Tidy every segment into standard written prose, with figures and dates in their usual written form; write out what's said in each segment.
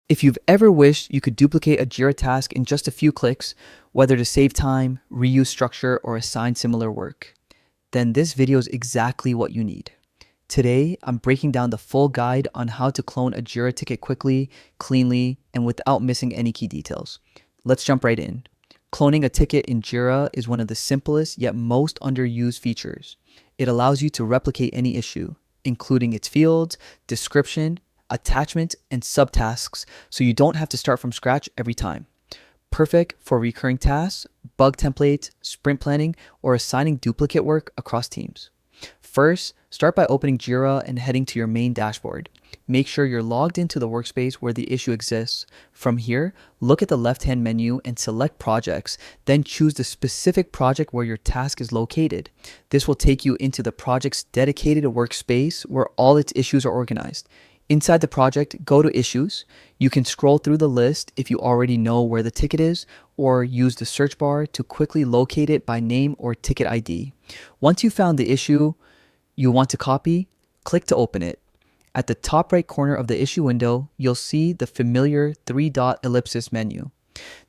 If you've ever wished you could duplicate a Jira task in just a few clicks, whether to save time, reuse structure, or assign similar work, then this video is exactly what you need. Today, I'm breaking down the full guide on how to clone a Jira ticket quickly, cleanly, and without missing any key details. Let's jump right in. Cloning a ticket in Jira is one of the simplest yet most underused features. It allows you to replicate any issue, including its fields, description, attachment, and subtasks, so you don't have to start from scratch every time. Perfect for recurring tasks, bug templates, sprint planning, or assigning duplicate work across teams. First, start by opening Jira and heading to your main dashboard. Make sure you're logged into the workspace where the issue exists. From here, look at the left-hand menu and select Projects, then choose the specific project where your task is located. This will take you into the project's dedicated workspace where all its issues are organized. Inside the project, go to Issues. You can scroll through the list if you already know where the ticket is, or use the search bar to quickly locate it by name or ticket ID. Once you found the issue you want to copy, click to open it. At the top right corner of the issue window, you'll see the familiar 3-dot ellipsis menu.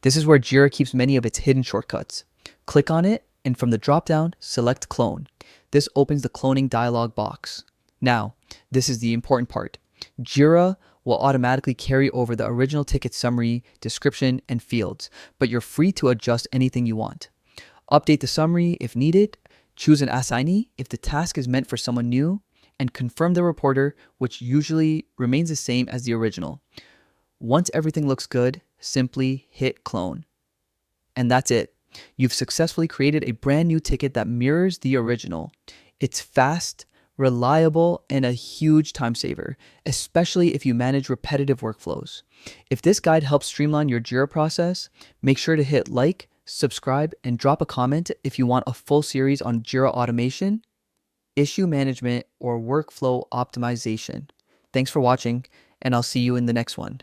This is where Jira keeps many of its hidden shortcuts. Click on it, and from the drop-down, select Clone. This opens the cloning dialog box. Now, this is the important part. Jira will automatically carry over the original ticket summary, description, and fields, but you're free to adjust anything you want. Update the summary if needed, choose an assignee if the task is meant for someone new, and confirm the reporter, which usually remains the same as the original. Once everything looks good, simply hit clone. And that's it. You've successfully created a brand new ticket that mirrors the original. It's fast, reliable, and a huge time saver, especially if you manage repetitive workflows. If this guide helps streamline your Jira process, make sure to hit like, subscribe, and drop a comment if you want a full series on Jira automation, issue management, or workflow optimization. Thanks for watching, and I'll see you in the next one.